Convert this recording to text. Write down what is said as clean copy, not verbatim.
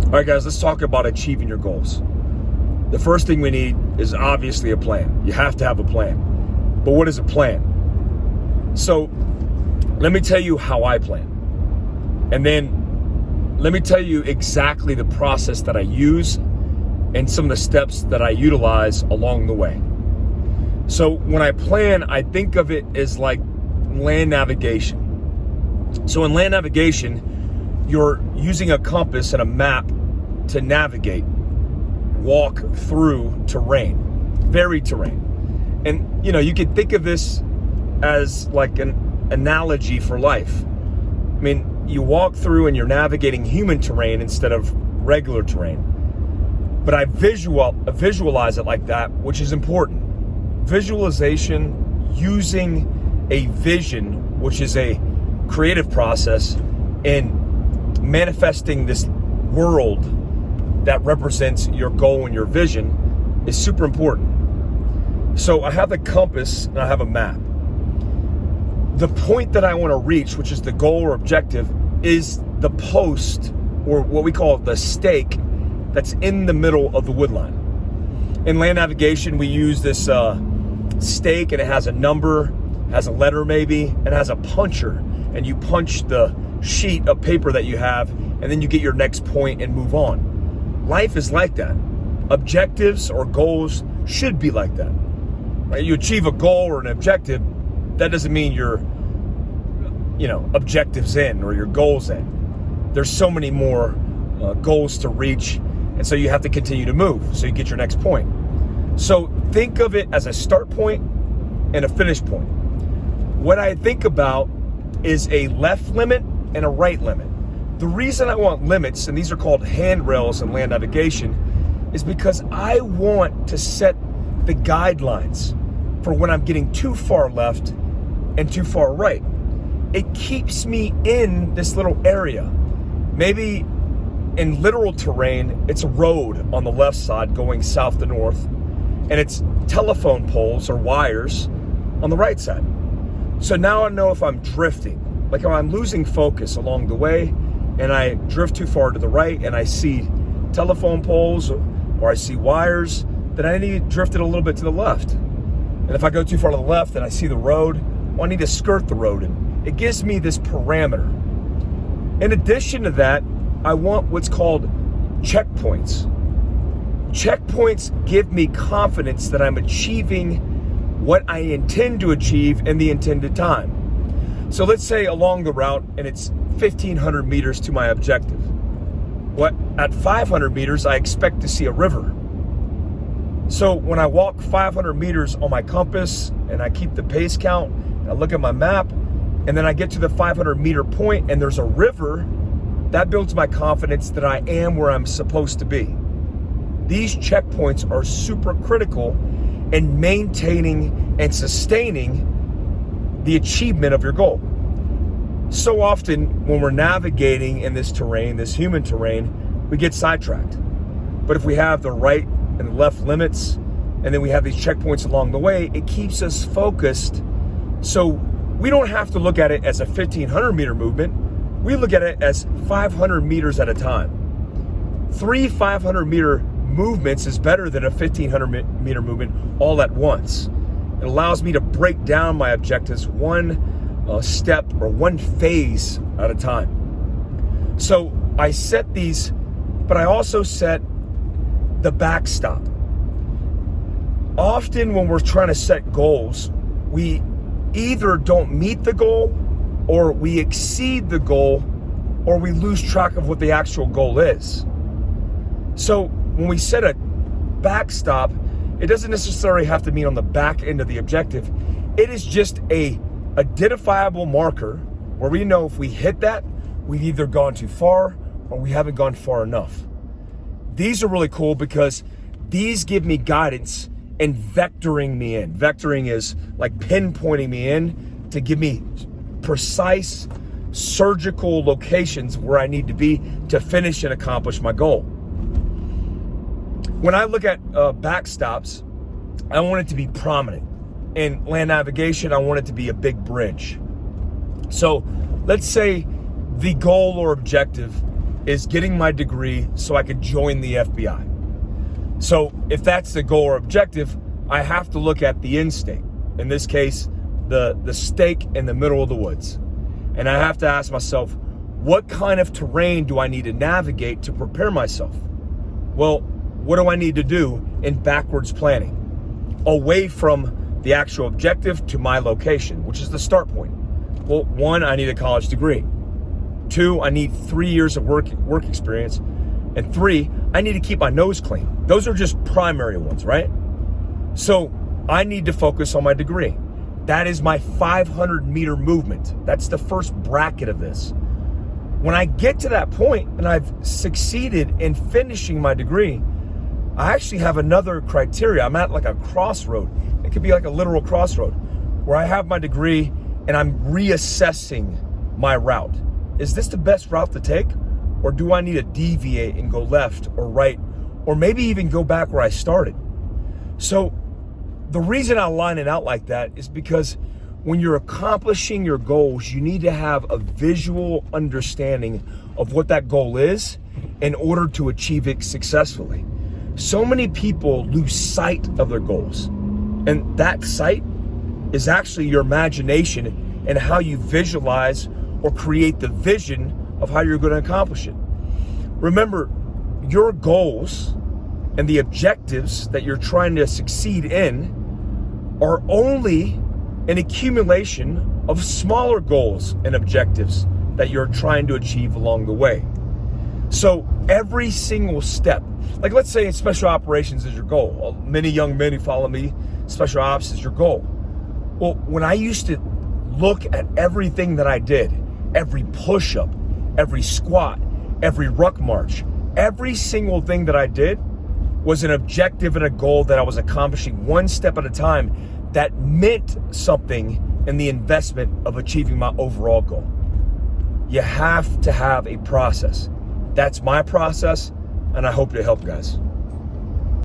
All right, guys, let's talk about achieving your goals. The first thing we need is obviously a plan. You have to have a plan. But what is a plan? So let me tell you how I plan. And then let me tell you exactly the process that I use and some of the steps that I utilize along the way. So when I plan, I think of it as like land navigation. So in land navigation, you're using a compass and a map to navigate, walk through terrain, varied terrain. And you can think of this as like an analogy for life. I mean, you walk through and you're navigating human terrain instead of regular terrain. But I visualize it like that, which is important. Visualization, using a vision, which is a creative process, and manifesting this world that represents your goal and your vision is super important. So I have a compass and I have a map. The point that I want to reach, which is the goal or objective, is the post, or what we call the stake, that's in the middle of the wood line. In land navigation, we use this stake, and it has a number, has a letter maybe, and it has a puncher, and you punch the sheet of paper that you have, and then you get your next point and move on. Life is like that. Objectives or goals should be like that. Right? You achieve a goal or an objective, that doesn't mean your objectives in or your goals in. There's so many more goals to reach, and so you have to continue to move so you get your next point. So think of it as a start point and a finish point. What I think about is a left limit and a right limit. The reason I want limits, and these are called handrails in land navigation, is because I want to set the guidelines for when I'm getting too far left and too far right. It keeps me in this little area. Maybe in literal terrain, it's a road on the left side going south to north, and it's telephone poles or wires on the right side. So now I know if I'm drifting, like if I'm losing focus along the way and I drift too far to the right and I see telephone poles or I see wires, then I need to drift it a little bit to the left. And if I go too far to the left and I see the road, well, I need to skirt the road. And it gives me this parameter. In addition to that, I want what's called checkpoints. Checkpoints give me confidence that I'm achieving what I intend to achieve in the intended time. So let's say along the route and it's 1,500 meters to my objective. At 500 meters, I expect to see a river. So when I walk 500 meters on my compass and I keep the pace count, and I look at my map, and then I get to the 500 meter point and there's a river, that builds my confidence that I am where I'm supposed to be. These checkpoints are super critical in maintaining and sustaining the achievement of your goal. So often when we're navigating in this terrain, this human terrain, we get sidetracked. But if we have the right and the left limits, and then we have these checkpoints along the way, it keeps us focused. So we don't have to look at it as a 1,500 meter movement. We look at it as 500 meters at a time. 3 500 meter movements is better than a 1,500 meter movement all at once. It allows me to break down my objectives one step or one phase at a time. So I set these, but I also set the backstop. Often when we're trying to set goals, we either don't meet the goal, or we exceed the goal, or we lose track of what the actual goal is. So when we set a backstop, it doesn't necessarily have to mean on the back end of the objective. It is just a identifiable marker where we know if we hit that, we've either gone too far or we haven't gone far enough. These are really cool because these give me guidance and vectoring me in. Vectoring is like pinpointing me in to give me precise surgical locations where I need to be to finish and accomplish my goal. When I look at backstops, I want it to be prominent. In land navigation, I want it to be a big bridge. So let's say the goal or objective is getting my degree so I could join the FBI. So if that's the goal or objective, I have to look at the end state. In this case, the stake in the middle of the woods. And I have to ask myself, what kind of terrain do I need to navigate to prepare myself? Well, what do I need to do in backwards planning? Away from the actual objective to my location, which is the start point. Well, 1, I need a college degree. 2, I need 3 years of work experience. And 3, I need to keep my nose clean. Those are just primary ones, right? So I need to focus on my degree. That is my 500-meter movement. That's the first bracket of this. When I get to that point and I've succeeded in finishing my degree, I actually have another criteria. I'm at like a crossroad. It could be like a literal crossroad where I have my degree and I'm reassessing my route. Is this the best route to take? Or do I need to deviate and go left or right, or maybe even go back where I started? So the reason I line it out like that is because when you're accomplishing your goals, you need to have a visual understanding of what that goal is in order to achieve it successfully. So many people lose sight of their goals. And that sight is actually your imagination and how you visualize or create the vision of how you're going to accomplish it. Remember, your goals and the objectives that you're trying to succeed in are only an accumulation of smaller goals and objectives that you're trying to achieve along the way. So every single step, like let's say special operations is your goal. Many young men who follow me, special ops is your goal. Well, when I used to look at everything that I did, every push-up, every squat, every ruck march, every single thing that I did was an objective and a goal that I was accomplishing one step at a time that meant something in the investment of achieving my overall goal. You have to have a process. That's my process, and I hope to help guys.